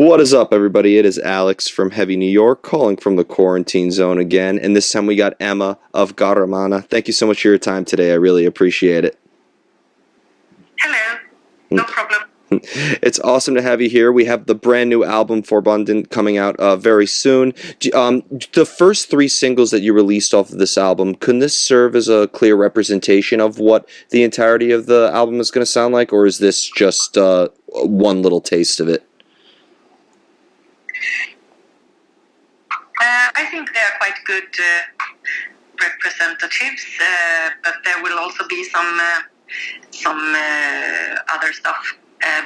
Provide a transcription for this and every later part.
What is up, everybody? It is Alex from Heavy New York, calling from the quarantine zone again, and this time we got Emma of Garmarna. Thank you so much for your time today. I really appreciate it. Hello. No problem. It's awesome to have you here. We have the brand new album Forbundant coming out very soon. The first three singles that you released off of this album, can this serve as a clear representation of what the entirety of the album is going to sound like, or is this just one little taste of it? I think they are quite good representatives, but there will also be some other stuff.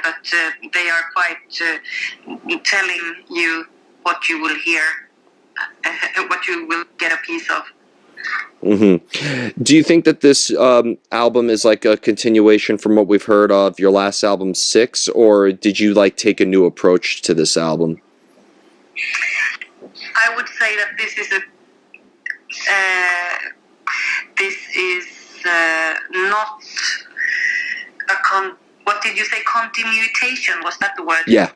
But they are quite telling you what you will hear, what you will get a piece of. Mm-hmm. Do you think that this album is like a continuation from what we've heard of your last album, 6, or did you like take a new approach to this album? I would say that this is not a what did you say? Continuation, was that the word? Yeah.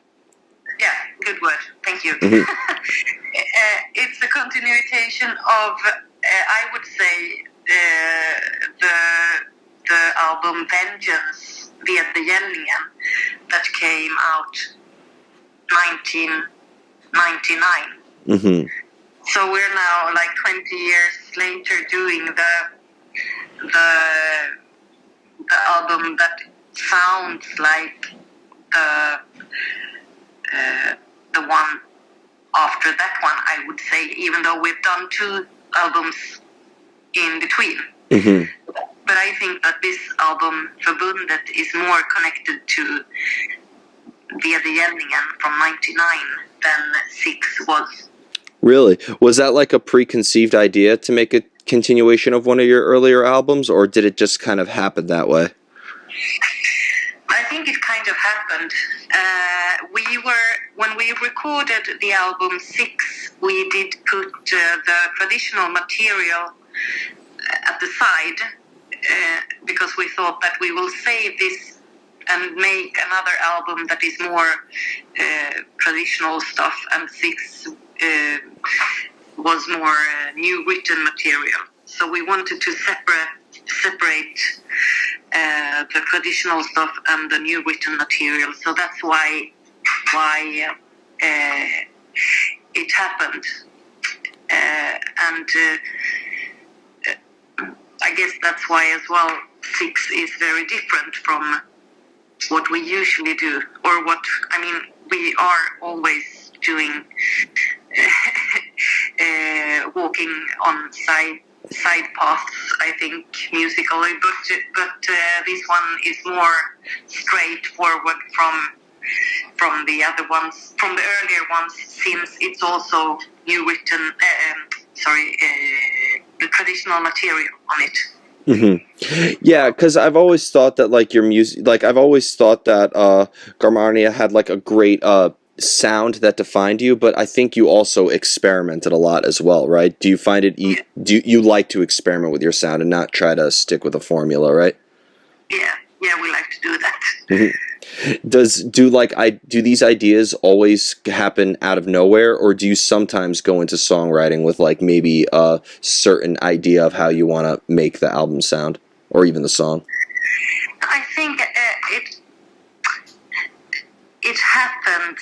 Yeah, good word. Thank you. Mm-hmm. It's a continuation of, I would say, the album Vengeance via the Gällningen that came out 1999. Mm-hmm. So we're now like 20 years later doing the album that sounds like the one after that one, I would say, even though we've done 2 albums in between. Mm-hmm. But I think that this album, Förbundet, is more connected to Via the Gällningen from 99 than 6 was. Really? Was that like a preconceived idea to make a continuation of one of your earlier albums, or did it just kind of happen that way? I think it kind of happened. When we recorded the album 6, we did put the traditional material at the side because we thought that we will save this and make another album that is more traditional stuff, and 6 was more new written material. So we wanted to separate the traditional stuff and the new written material. So that's why it happened. And I guess that's why as well 6 is very different from what we usually do, or what, I mean, we are always doing walking on side paths, I think, musically, but this one is more straightforward from the other ones, from the earlier ones, since it's also new written, the traditional material on it. Mm-hmm. Yeah, because I've always thought that like your music, like I've always thought that Garmarna had like a great sound that defined you, but I think you also experimented a lot as well, right? Do you find it do you like to experiment with your sound and not try to stick with a formula, right? Yeah, we like to do that. Mm-hmm. Do these ideas always happen out of nowhere, or do you sometimes go into songwriting with like maybe a certain idea of how you want to make the album sound, or even the song? I think it happens.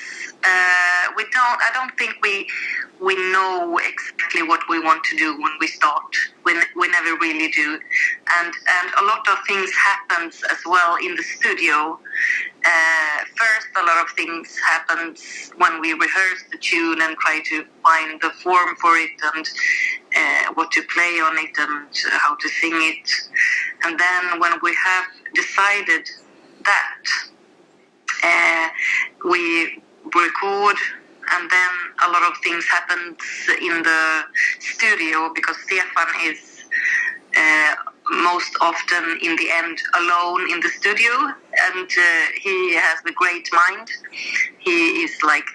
I don't think we know exactly what we want to do when we start. We never really do, and a lot of things happens as well in the studio. First, a lot of things happens when we rehearse the tune and try to find the form for it and what to play on it and how to sing it. And then when we have decided that, we record, and then a lot of things happen in the studio because Stefan is most often in the end alone in the studio, and he has a great mind. He is like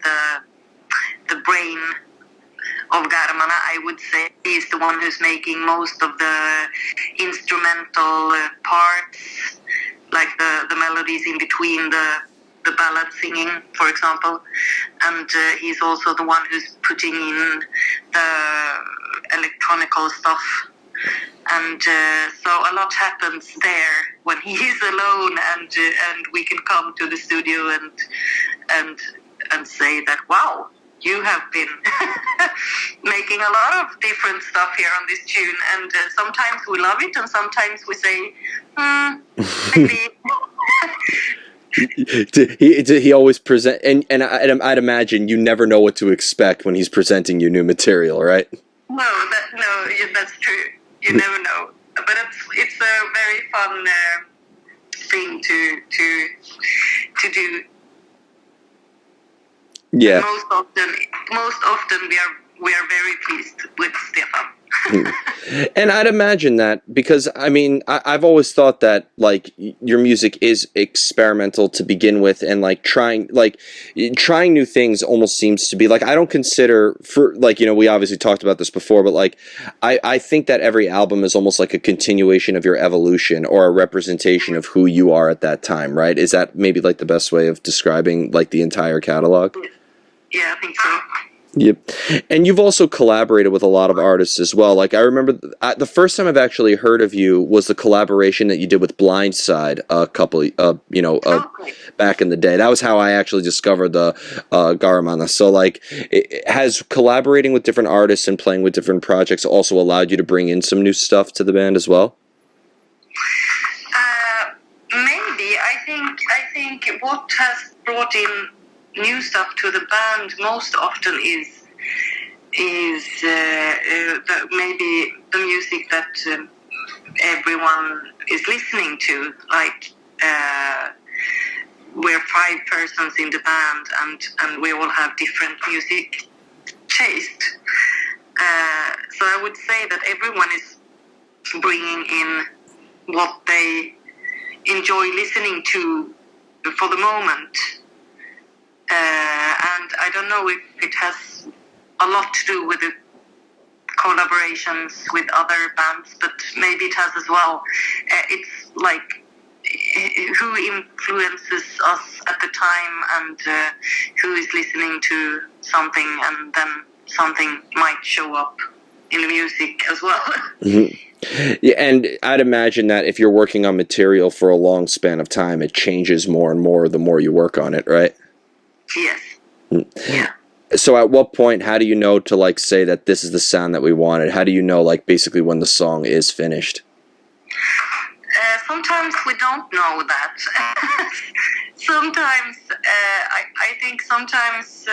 the brain of Garmarna, I would say. He's the one who's making most of the instrumental parts, like the melodies in between the ballad singing, for example. and he's also the one who's putting in the electronical stuff. And so a lot happens there when he is alone, and we can come to the studio and say that, wow, you have been making a lot of different stuff here on this tune, and sometimes we love it, and sometimes we say, maybe. He always present, and I'd imagine you never know what to expect when he's presenting you new material, right? No, that's true. You never know, but it's a very fun thing to do. Yeah. Most often we are very pleased with Stefan. And I'd imagine that, because I mean, I've always thought that like your music is experimental to begin with, and like trying new things almost seems to be like, I don't consider, for like, you know, we obviously talked about this before, but like I think that every album is almost like a continuation of your evolution, or a representation of who you are at that time, right? Is that maybe like the best way of describing like the entire catalog? Yeah, I think so. Yep. And you've also collaborated with a lot of artists as well. Like I remember the first time I've actually heard of you was the collaboration that you did with Blindside a couple, back in the day. That was how I actually discovered the Garmarna. So like, has collaborating with different artists and playing with different projects also allowed you to bring in some new stuff to the band as well? Maybe. I think what has brought in new stuff to the band most often is maybe the music that everyone is listening to. Like we're 5 persons in the band, and we all have different music taste. So I would say that everyone is bringing in what they enjoy listening to for the moment. And I don't know if it has a lot to do with the collaborations with other bands, but maybe it has as well. It's like who influences us at the time, and who is listening to something, and then something might show up in the music as well. Mm-hmm. Yeah, and I'd imagine that if you're working on material for a long span of time, it changes more and more the more you work on it, right? Yes. Yeah. So at what point, how do you know to like say that this is the sound that we wanted? How do you know like basically when the song is finished? Sometimes we don't know that. Sometimes I think sometimes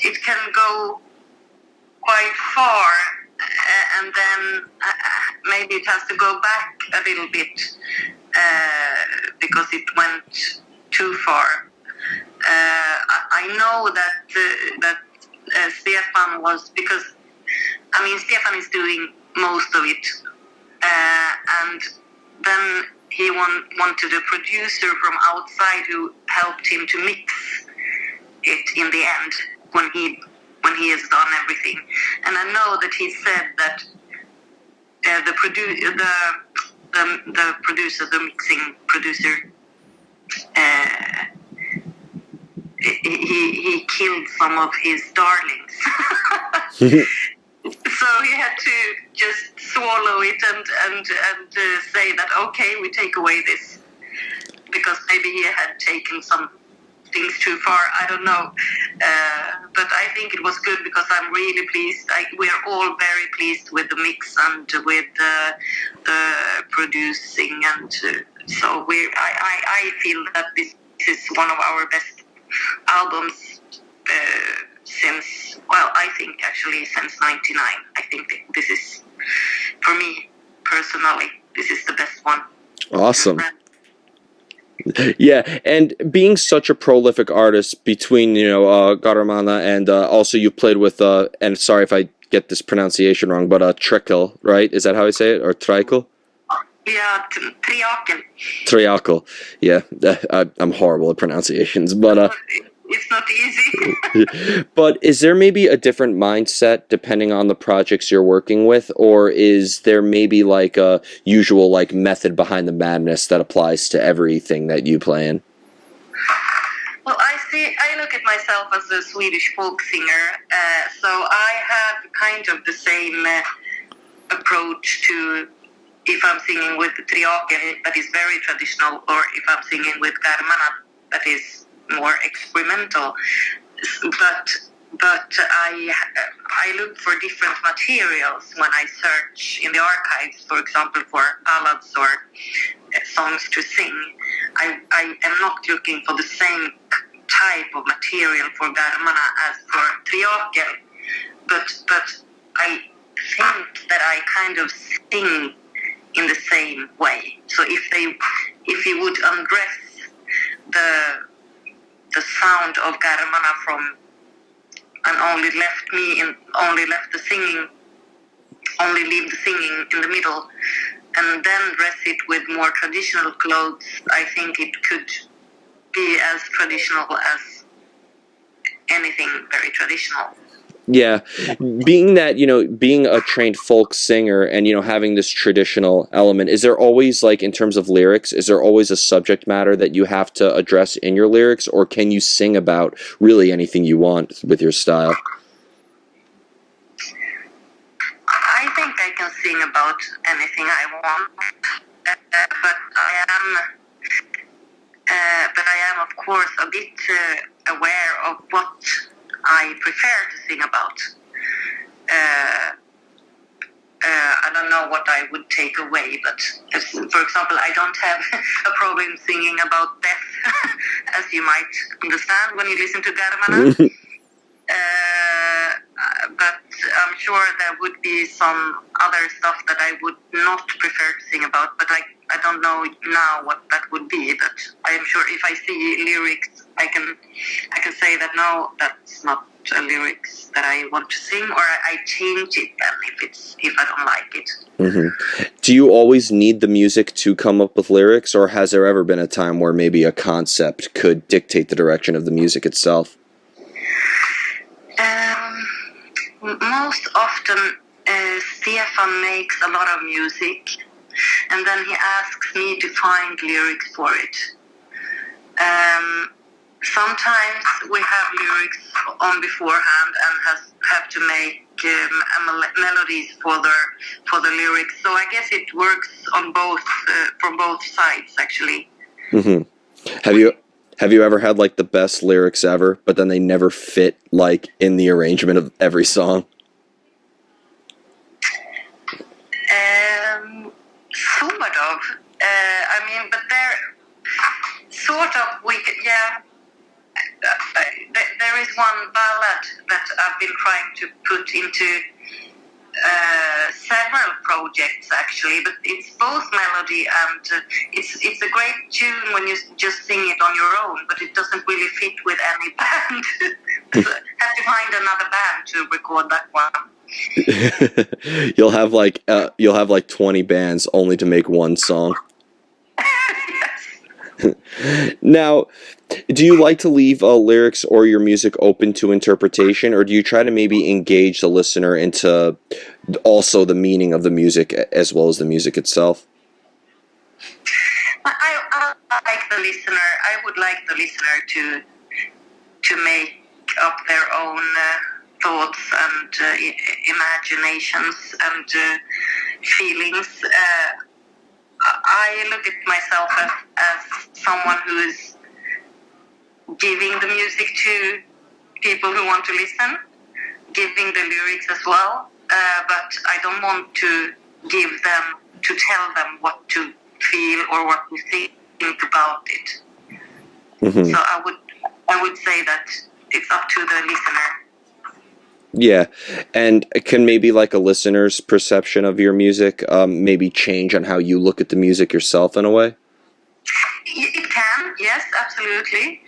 it can go quite far, and then maybe it has to go back a little bit because it went too far. I know that Stefan was, because I mean Stefan is doing most of it, and then he wanted a producer from outside who helped him to mix it in the end when he has done everything. And I know that he said that the mixing producer, he killed some of his darlings. So he had to just swallow it and say that, okay, we take away this, because maybe he had taken some things too far. I don't know, but I think it was good, because I'm really pleased. We're all very pleased with the mix and with the producing, and so I feel that this is one of our best albums since, well, I think actually since '99. I think this is, for me personally, this is the best one. Awesome. Yeah, and being such a prolific artist, between Garmarna and also you played with and sorry if I get this pronunciation wrong, but Trickle, right? Is that how I say it, or Trickle? Yeah, Triakel. Triakel. Yeah, I'm horrible at pronunciations, but it's not easy. But is there maybe a different mindset depending on the projects you're working with, or is there maybe like a usual like method behind the madness that applies to everything that you play in? Well, I see, I look at myself as a Swedish folk singer, so I have kind of the same approach to if I'm singing with Triaken, that is very traditional, or if I'm singing with Garmarna, that is more experimental. But I look for different materials when I search in the archives, for example, for ballads or songs to sing. I am not looking for the same type of material for Garmarna as for Triaken, but I think that I kind of sing in the same way. So if you would undress the sound of Garmarna from and only leave the singing in the middle, and then dress it with more traditional clothes, I think it could be as traditional as anything very traditional. Yeah, being that, being a trained folk singer and, having this traditional element, is there always, like, in terms of lyrics, is there always a subject matter that you have to address in your lyrics, or can you sing about really anything you want with your style? I think I can sing about anything I want, but I am of course a bit aware of what I prefer to sing about. I don't know what I would take away, but for example, I don't have a problem singing about death, as you might understand when you listen to Garmarna. But I'm sure there would be some other stuff that I would not prefer to sing about, but I don't know now what that would be. But I am sure if I see lyrics, I can say that no, that's not a lyrics that I want to sing, or I change it then if I don't like it. Mm-hmm. Do you always need the music to come up with lyrics, or has there ever been a time where maybe a concept could dictate the direction of the music itself? Most often, Stefan makes a lot of music, and then he asks me to find lyrics for it. Sometimes we have lyrics on beforehand and have to make melodies for the lyrics. So I guess it works on both from both sides, actually. Mm-hmm. Have you ever had, like, the best lyrics ever, but then they never fit, like, in the arrangement of every song? Sort of. But they're sort of there is one ballad that I've been trying to put into several projects actually, but it's both melody and it's a great tune when you just sing it on your own, but it doesn't really fit with any band. So have to find another band to record that one. You'll have like 20 bands only to make one song. Yes. Now, do you like to leave lyrics or your music open to interpretation, or do you try to maybe engage the listener into also the meaning of the music as well as the music itself? I like the listener. I would like the listener to make up their own thoughts and imaginations and feelings. I look at myself as someone who is giving the music to people who want to listen, giving the lyrics as well, but I don't want to tell them what to feel or what to think about it. Mm-hmm. So I would say that it's up to the listener. Yeah, and can maybe like a listener's perception of your music maybe change on how you look at the music yourself in a way? It can, yes, absolutely.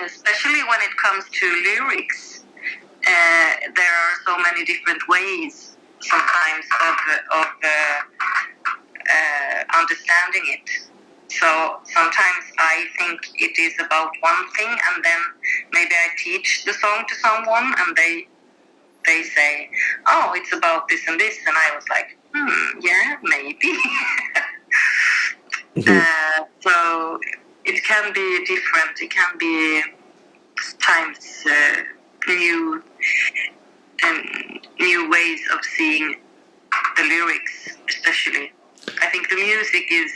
Especially when it comes to lyrics, there are so many different ways sometimes of understanding it. So sometimes I think it is about one thing, and then maybe I teach the song to someone, and they say, "Oh, it's about this and this," and I was like, yeah, maybe. Mm-hmm. So it can be different. It can be times new new ways of seeing the lyrics, especially. I think the music is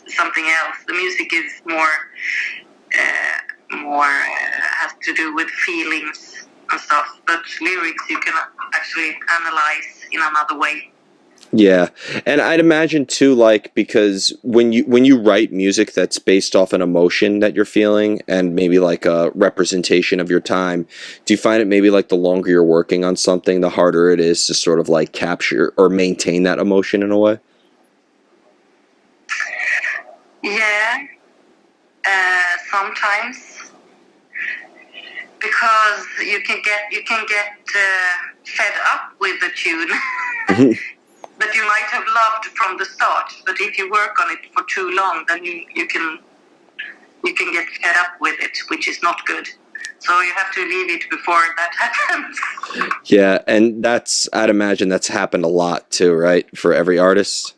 something else. The music is more has to do with feelings and stuff. But lyrics you can actually analyze in another way. Yeah, and I'd imagine too, like, because when you write music that's based off an emotion that you're feeling and maybe like a representation of your time, do you find it maybe like the longer you're working on something, the harder it is to sort of like capture or maintain that emotion in a way? Yeah, sometimes because you can get fed up with the tune. That you might have loved from the start, but if you work on it for too long, then you can get fed up with it, which is not good. So you have to leave it before that happens. Yeah, and I'd imagine that's happened a lot too, right? For every artist.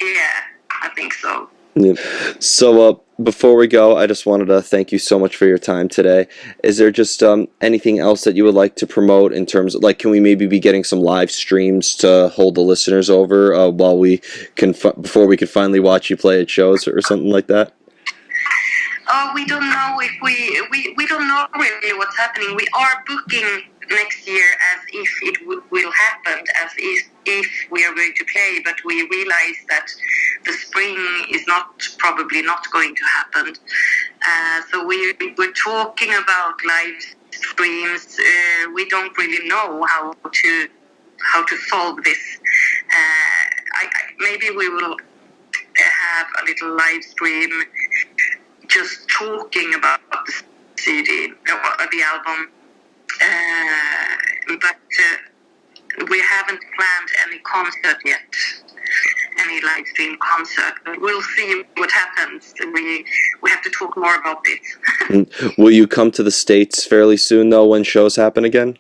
Yeah, I think so. Yeah. So, before we go, I just wanted to thank you so much for your time today. Is there just anything else that you would like to promote in terms of, like, can we maybe be getting some live streams to hold the listeners over while we can before we can finally watch you play at shows or something like that? Oh, we don't know if we don't know really what's happening. We are booking next year as if it will happen, as if we are going to play, but we realize that the spring is probably not going to happen. So we're talking about live streams. We don't really know how to solve this. Maybe we will have a little live stream just talking about the CD or the album, but we haven't planned any concert yet, any live stream concert. But we'll see what happens. We have to talk more about this. Will you come to the States fairly soon, though, when shows happen again?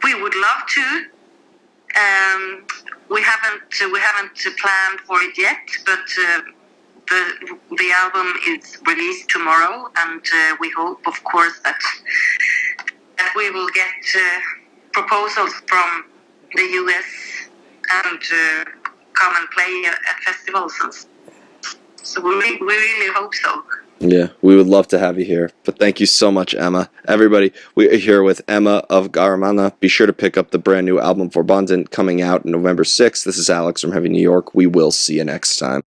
We would love to. We haven't planned for it yet, but the album is released tomorrow, and we hope, of course, that we will get proposals from the US and come and play at festivals. So we really hope so. Yeah, we would love to have you here. But thank you so much, Emma. Everybody, we are here with Emma of Garmarna. Be sure to pick up the brand new album Forbundet coming out November 6th. This is Alex from Heavy New York. We will see you next time.